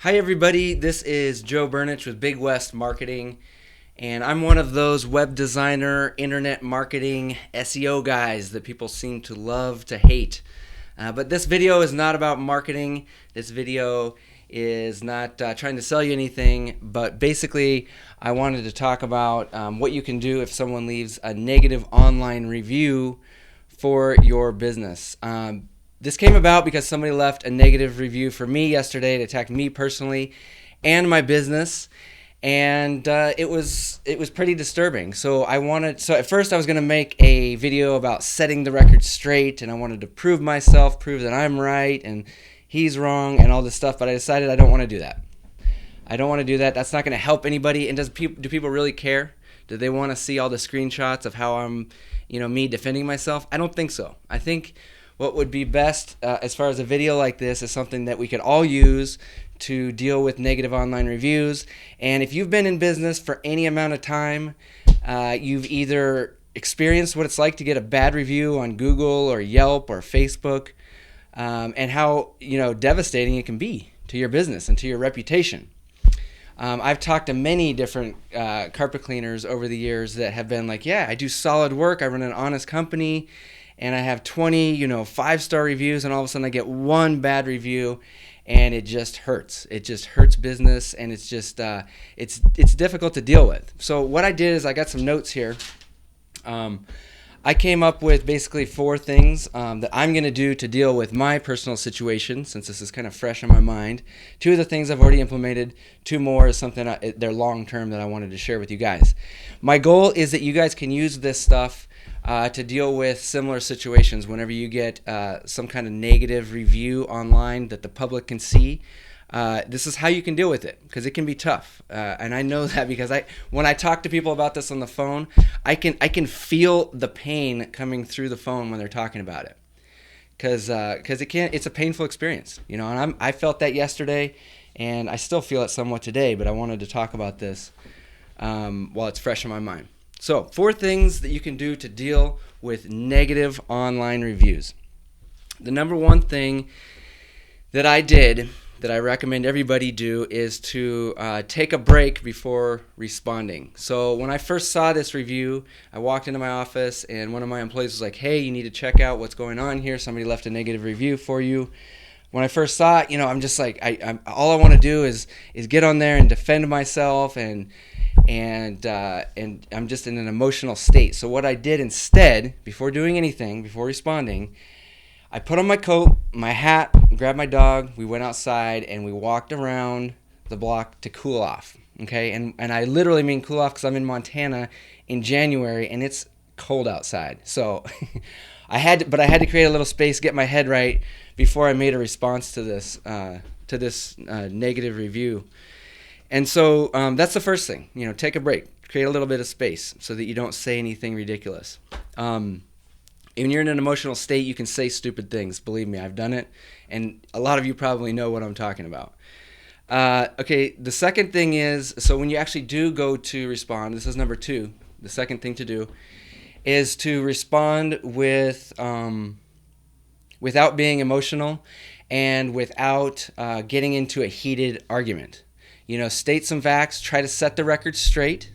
Hi, everybody. This is Joe Burnich with Big West Marketing, and I'm one of those web designer, internet marketing, SEO guys that people seem to love to hate. But this video is not about marketing. This video is not trying to sell you anything, but basically, I wanted to talk about what you can do if someone leaves a negative online review for your business. This came about because somebody left a negative review for me yesterday. It attacked me personally and my business, and it was pretty disturbing. So at first I was going to make a video about setting the record straight, and I wanted to prove that I'm right and he's wrong and all this stuff. But I decided I don't want to do that. I don't want to do that. That's not going to help anybody. And do people really care? Do they want to see all the screenshots of how I'm, me defending myself? I don't think so. I think what would be best as far as a video like this is something that we could all use to deal with negative online reviews. And if you've been in business for any amount of time, you've either experienced what it's like to get a bad review on Google or Yelp or Facebook, and how devastating it can be to your business and to your reputation. I've talked to many different carpet cleaners over the years that have been like, yeah, I do solid work, I run an honest company, and I have 20, 5-star reviews, and all of a sudden I get one bad review, and it just hurts. It just hurts business, and it's just it's difficult to deal with. So what I did is I got some notes here. I came up with basically 4 things that I'm going to do to deal with my personal situation, since this is kind of fresh in my mind. 2 of the things I've already implemented. 2 more is something they're long term that I wanted to share with you guys. My goal is that you guys can use this stuff to deal with similar situations whenever you get some kind of negative review online that the public can see. This is how you can deal with it, because it can be tough, and I know that because when I talk to people about this on the phone, I can feel the pain coming through the phone when they're talking about it, because it's a painful experience, and I felt that yesterday, and I still feel it somewhat today. But I wanted to talk about this while it's fresh in my mind. So 4 things that you can do to deal with negative online reviews. The number 1 thing that I did that I recommend everybody do is to take a break before responding. So when I first saw this review, I walked into my office and one of my employees was like, hey, you need to check out what's going on here. Somebody left a negative review for you. When I first saw it, I'm just like, all I want to do is get on there and defend myself, and I'm just in an emotional state. So what I did instead, before doing anything, before responding, I put on my coat, my hat, grabbed my dog, we went outside, and we walked around the block to cool off, okay? And I literally mean cool off because I'm in Montana in January, and it's cold outside. So I had to create a little space, get my head right before I made a response to this negative review. And so that's the first thing. Take a break, create a little bit of space so that you don't say anything ridiculous. When you're in an emotional state, you can say stupid things. Believe me, I've done it, and a lot of you probably know what I'm talking about. Okay, the second thing is, so when you actually do go to respond, this is number 2. The second thing to do is to respond with without being emotional and without getting into a heated argument. State some facts, try to set the record straight,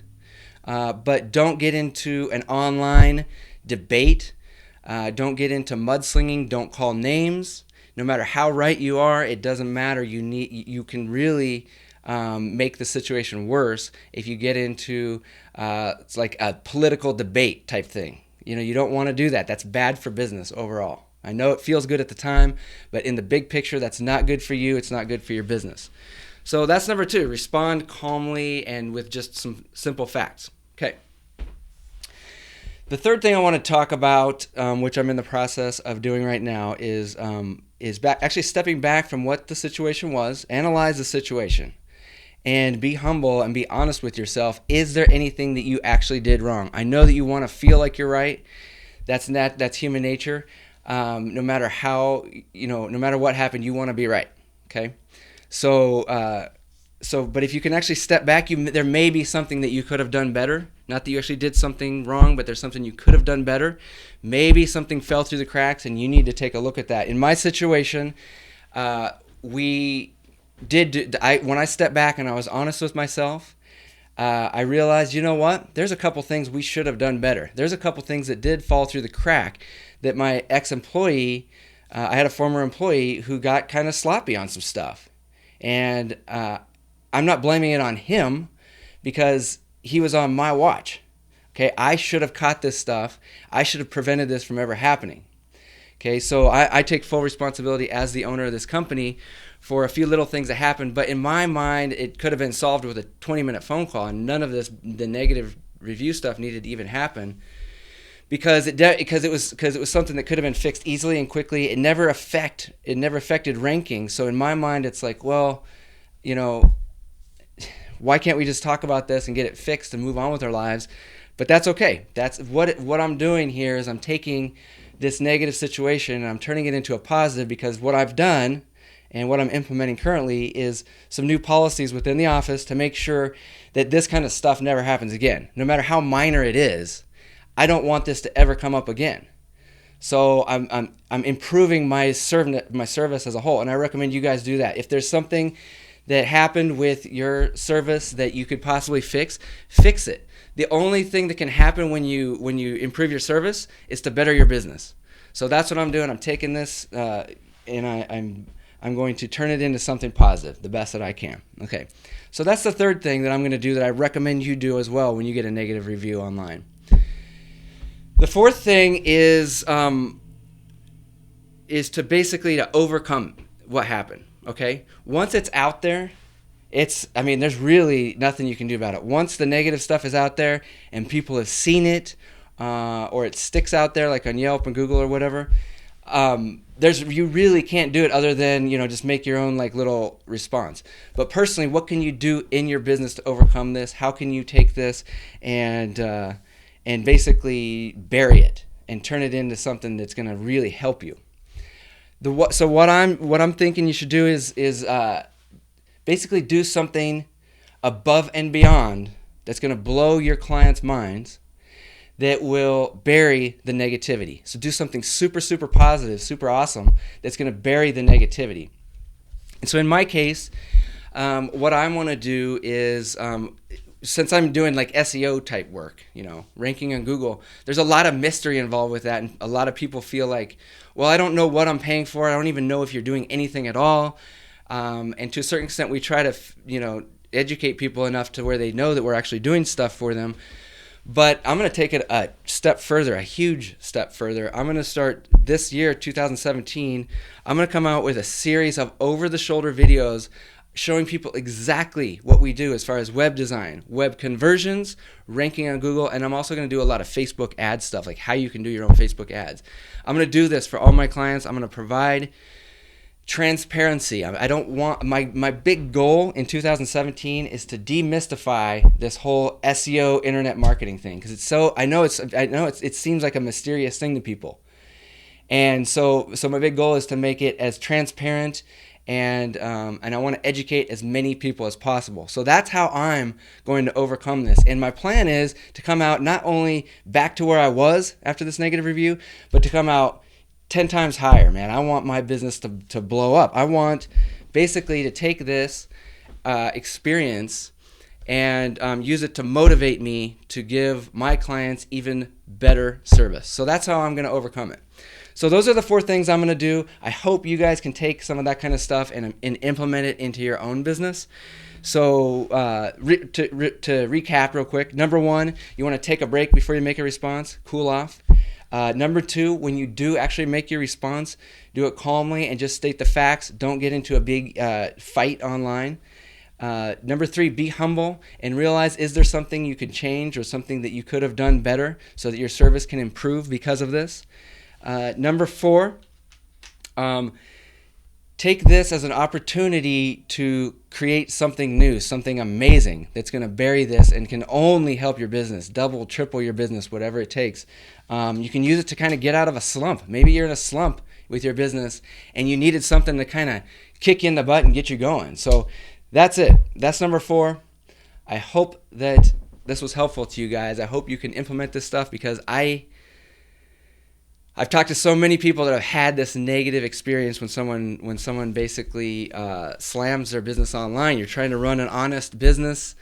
but don't get into an online debate. Don't get into mudslinging. Don't call names. No matter how right you are, it doesn't matter. You can really make the situation worse if you get into it's like a political debate type thing. You don't want to do that. That's bad for business overall. I know it feels good at the time, but in the big picture, that's not good for you. It's not good for your business. So that's number 2. Respond calmly and with just some simple facts. Okay. The third thing I want to talk about, which I'm in the process of doing right now, is actually stepping back from what the situation was, analyze the situation, and be humble and be honest with yourself. Is there anything that you actually did wrong? I know that you want to feel like you're right. That's human nature. No matter what happened, you want to be right. Okay, but if you can actually step back, there may be something that you could have done better. Not that you actually did something wrong, but there's something you could have done better. Maybe something fell through the cracks, and you need to take a look at that. In my situation, we when I stepped back and I was honest with myself, I realized, you know what? There's a couple things we should have done better. There's a couple things that did fall through the crack that my ex-employee, I had a former employee who got kind of sloppy on some stuff. And I'm not blaming it on him because he was on my watch. Okay, I should have caught this stuff. I should have prevented this from ever happening. Okay, so I take full responsibility as the owner of this company for a few little things that happened, but in my mind, it could have been solved with a 20-minute phone call, and none of the negative review stuff needed to even happen because it was something that could have been fixed easily and quickly. It never affected ranking. So in my mind, it's like, well, you know, why can't we just talk about this and get it fixed and move on with our lives? But that's okay. That's what I'm doing here is I'm taking this negative situation and I'm turning it into a positive, because what I've done and what I'm implementing currently is some new policies within the office to make sure that this kind of stuff never happens again. No matter how minor it is, I don't want this to ever come up again. So I'm improving my service as a whole, and I recommend you guys do that. If there's something that happened with your service that you could possibly fix it. The only thing that can happen when you improve your service is to better your business. So that's what I'm doing. I'm taking this and I'm going to turn it into something positive, the best that I can. Okay. So that's the third thing that I'm going to do that I recommend you do as well when you get a negative review online. The fourth thing is to basically to overcome what happened. Okay. Once it's out there, there's really nothing you can do about it. Once the negative stuff is out there and people have seen it, or it sticks out there like on Yelp and Google or whatever, you really can't do it other than, just make your own like little response. But personally, what can you do in your business to overcome this? How can you take this and basically bury it and turn it into something that's going to really help you? So what I'm thinking you should do is basically do something above and beyond that's going to blow your clients' minds, that will bury the negativity. So do something super, super positive, super awesome that's going to bury the negativity. And so in my case, what I want to do is, since I'm doing like SEO type work, ranking on Google, there's a lot of mystery involved with that. And a lot of people feel like, well, I don't know what I'm paying for. I don't even know if you're doing anything at all. And to a certain extent, we try to, educate people enough to where they know that we're actually doing stuff for them. But I'm going to take it a step further, a huge step further. I'm going to start this year, 2017, I'm going to come out with a series of over-the-shoulder videos showing people exactly what we do as far as web design, web conversions, ranking on Google, and I'm also going to do a lot of Facebook ad stuff, like how you can do your own Facebook ads. I'm going to do this for all my clients. I'm going to provide transparency. I don't want my big goal in 2017 is to demystify this whole SEO internet marketing thing, because it seems like a mysterious thing to people, and so my big goal is to make it as transparent and I want to educate as many people as possible. So that's how I'm going to overcome this. And my plan is to come out not only back to where I was after this negative review, but to come out 10 times higher, man. I want my business to blow up. I want basically to take this experience and use it to motivate me to give my clients even better service. So that's how I'm going to overcome it. So those are the 4 things I'm going to do. I hope you guys can take some of that kind of stuff and implement it into your own business. So to recap real quick, number 1, you want to take a break before you make a response, cool off. Number 2, when you do actually make your response, do it calmly and just state the facts. Don't get into a big fight online. Number 3, be humble and realize, is there something you could change or something that you could have done better so that your service can improve because of this? Number 4, take this as an opportunity to create something new, something amazing that's going to bury this and can only help your business, double, triple your business, whatever it takes. You can use it to kind of get out of a slump. Maybe you're in a slump with your business and you needed something to kind of kick you in the butt and get you going. So that's it. That's number 4. I hope that this was helpful to you guys. I hope you can implement this stuff, because I I've talked to so many people that have had this negative experience when someone basically slams their business online. You're trying to run an honest business,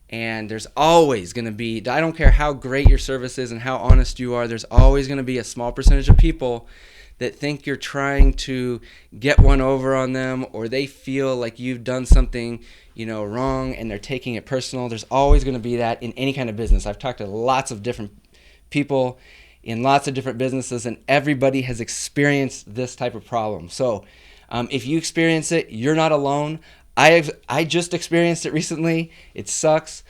and there's always going to be, I don't care how great your service is and how honest you are, there's always going to be a small percentage of people that think you're trying to get one over on them, or they feel like you've done something, wrong, and they're taking it personal. There's always going to be that in any kind of business. I've talked to lots of different people in lots of different businesses, and everybody has experienced this type of problem. So if you experience it, you're not alone. I just experienced it recently. It sucks.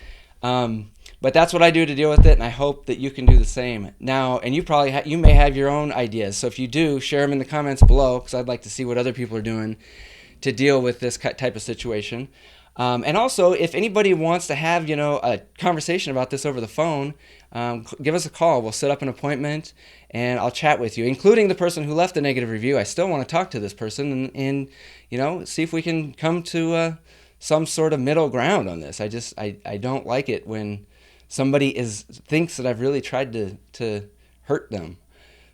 But that's what I do to deal with it, and I hope that you can do the same. Now, and you may have your own ideas. So if you do, share them in the comments below, because I'd like to see what other people are doing to deal with this type of situation. And also, if anybody wants to have, a conversation about this over the phone, give us a call. We'll set up an appointment, and I'll chat with you, including the person who left the negative review. I still want to talk to this person and see if we can come to some sort of middle ground on this. I don't like it when somebody thinks that I've really tried to hurt them.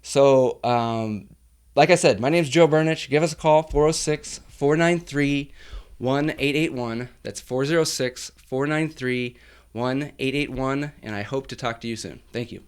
So, like I said, my name's Joe Burnich. Give us a call, 406-493-1881. That's 406-493-1881, and I hope to talk to you soon. Thank you.